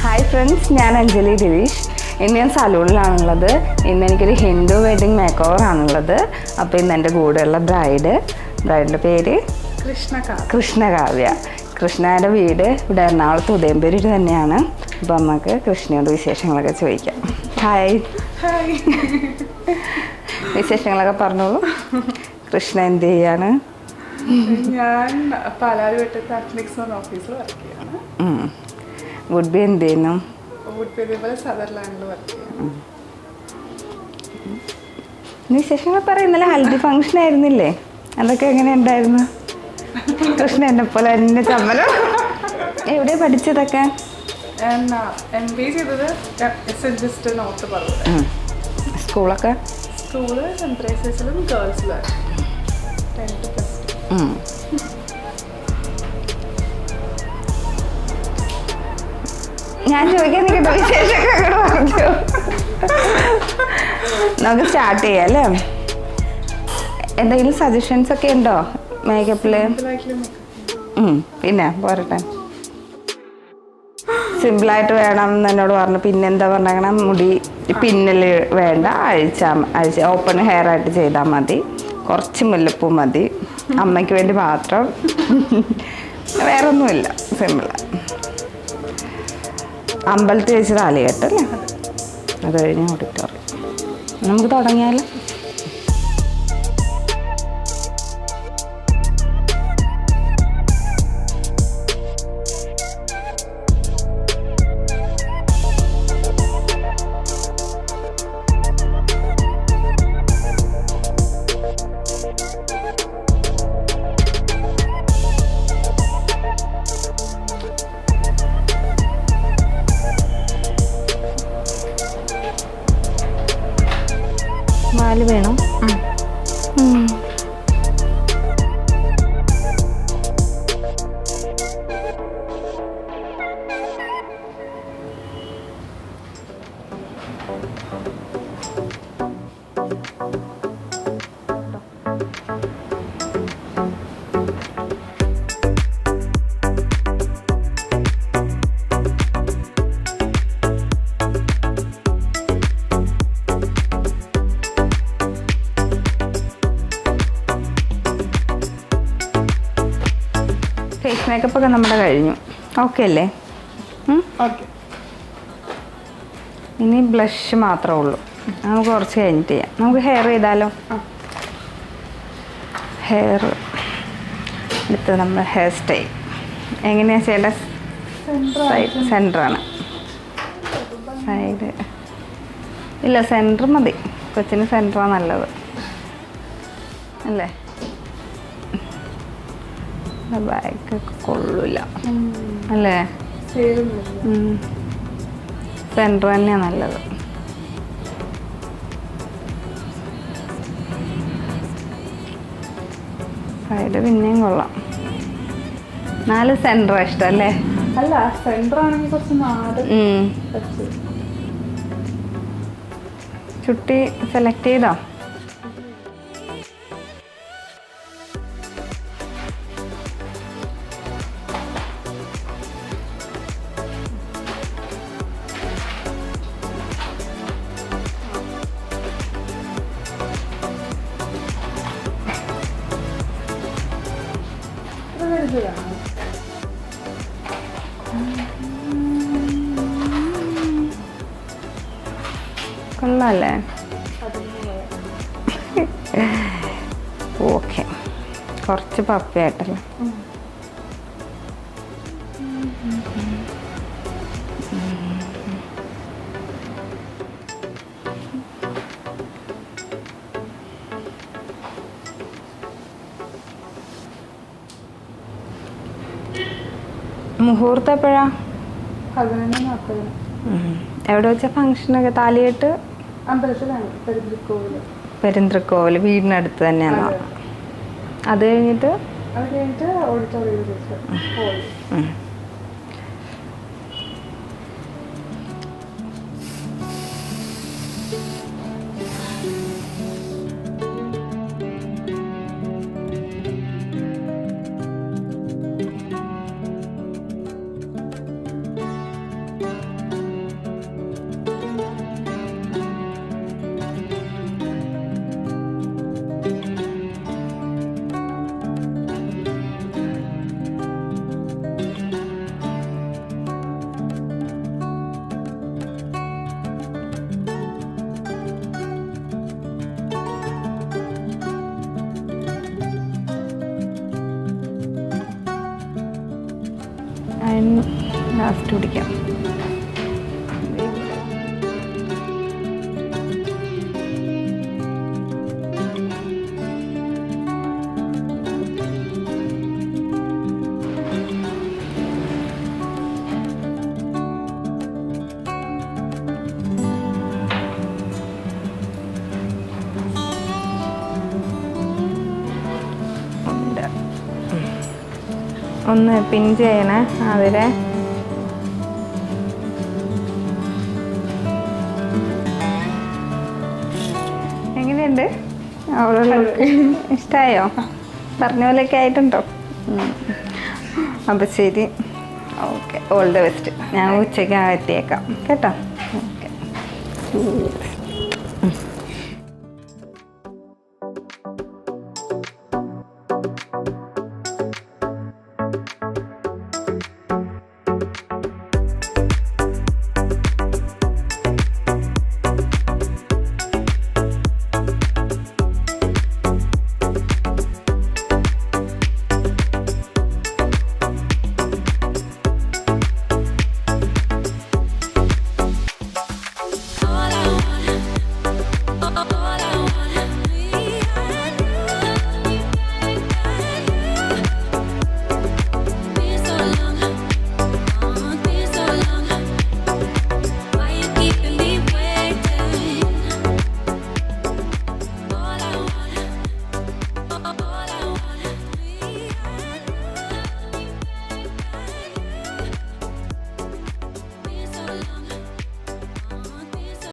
Hi friends, ഞാൻ അഞ്ജലി ദിലീഷ്. ഇന്ന് ഞാൻ സലൂണിലാണുള്ളത്. ഇന്ന് എനിക്കൊരു ഹിന്ദു വെഡിങ് മേക്ക് ഓവർ ആണുള്ളത്. അപ്പോൾ ഇന്ന് എൻ്റെ കൂടെയുള്ള ബ്രൈഡിൻ്റെ പേര് കൃഷ്ണകാവ്യ. കൃഷ്ണയുടെ വീട് ഇവിടെ എറണാകുളത്ത് ഉദയംപേരൂർ തന്നെയാണ്. അപ്പോൾ നമുക്ക് കൃഷ്ണയോട് വിശേഷങ്ങളൊക്കെ ചോദിക്കാം. ഹായ്. വിശേഷങ്ങളൊക്കെ പറഞ്ഞോളൂ. കൃഷ്ണ എന്ത് ചെയ്യാണ്? ഞാൻ പാലാർ ഓഫീസിൽ വർക്ക് ചെയ്യാണ്. വുഡ് ബി എന്ത് ചെയ്യുന്നു? സദർലാൻഡിൽ വർക്ക് ചെയ്യാണ്. വിശേഷങ്ങൾ പറയും. ഇന്നലെ ഹൽദി ഫംഗ്ഷൻ ആയിരുന്നില്ലേ? അതൊക്കെ എങ്ങനെ ഉണ്ടായിരുന്നു? കൃഷ്ണ എന്നെ പോലെ എന്നെ ചമ്മലോ. എവിടെയാ പഠിച്ചതൊക്കെ? MBA ചെയ്തത് SNGist നോർത്ത് പറവൂർ. സ്കൂളൊക്കെ? സ്കൂള് സെൻറ്റ് തെരേസസിലും ഗേൾസിലും 10th +2. ഞാൻ ചോദിക്കാൻ നിൽക്കട്ടെ, വിശേഷമൊക്കെ പറഞ്ഞു. നമുക്ക് സ്റ്റാർട്ട് ചെയ്യാം അല്ലേ? എന്തെങ്കിലും സജഷൻസ് ഒക്കെ ഉണ്ടോ മേക്കപ്പിൽ? പിന്നെ പോരട്ടെ, സിമ്പിളായിട്ട് വേണം എന്ന് എന്നോട് പറഞ്ഞു. പിന്നെന്താ പറഞ്ഞേക്കണം, മുടി പിന്നൽ വേണ്ട, അഴിച്ച ഓപ്പൺ ഹെയർ ആയിട്ട് ചെയ്താൽ മതി, കുറച്ച് മുല്ലപ്പൂ മതി, അമ്മയ്ക്ക് വേണ്ടി മാത്രം, വേറൊന്നുമില്ല, സിമ്പിളാണ്. അമ്പലത്തിൽ വെച്ച് താലികെട്ടല്ലേ? അത് കഴിഞ്ഞ് ഓഡിറ്റോറിയം. നമുക്ക് തുടങ്ങിയാലോ? പാല് വേണം. ഫേസ് മേക്കപ്പ് ഒക്കെ നമ്മുടെ കഴിഞ്ഞു. ഓക്കെ അല്ലേ? ഓക്കെ. ഇനി ബ്ലഷ് മാത്രമേ ഉള്ളൂ. നമുക്ക് കുറച്ച് കഴിഞ്ഞിട്ട് ചെയ്യാം. നമുക്ക് ഹെയർ ചെയ്താലോ? ഹെയർ എടുത്ത് നമ്മൾ ഹെയർ സ്റ്റൈൽ എങ്ങനെയാണ് ചെയ്യേണ്ടത്? സെൻറ്ററാണ്. സൈഡ് ഇല്ല, സെൻറ്റർ മതി. കൊച്ചിന് സെൻറ്ററാണ് നല്ലത് അല്ലേ? ബാക്കൊക്കെ കൊള്ളില്ല അല്ലേ? സെൻറ്റർ തന്നെയാണ് നല്ലത്. സൈഡ് പിന്നെയും കൊള്ളാം. 4 സെൻറ്റർ ഇഷ്ടം അല്ലേ? അല്ല, സെൻറ്റർ ആണെങ്കിൽ കുറച്ച് നാട് ചുട്ടി സെലക്ട് ചെയ്തോ? കൊള്ളാല്ലേ? ഓക്കെ, കുറച്ച് പപ്പയായിട്ടല്ലേ? മുഹൂർത്തം എപ്പോഴാ? 11:40. എവിടെ വെച്ച ഫംഗ്ഷനൊക്കെ? താലികെട്ട് അമ്പലത്തിലാണ്, പെരുന്തൃക്കോവിൽ വീടിനടുത്ത് തന്നെയാണോ? അത് കഴിഞ്ഞിട്ട് ഓഡിറ്റോറിയം. ഞാൻ ലാസ്റ്റ് പിടിക്കാം. ഒന്ന് പിൻ ചെയ്യണേ അതിലെ. എങ്ങനെയുണ്ട് അവളുള്ള ഇഷ്ടമായോ? പറഞ്ഞ പോലെയൊക്കെ ആയിട്ടുണ്ടോ? അപ്പം ശരി, ഓക്കെ, ഓൾ ദ ബെസ്റ്റ്. ഞാൻ ഉച്ചയ്ക്ക് എത്തിയേക്കാം കേട്ടോ. ഓക്കെ.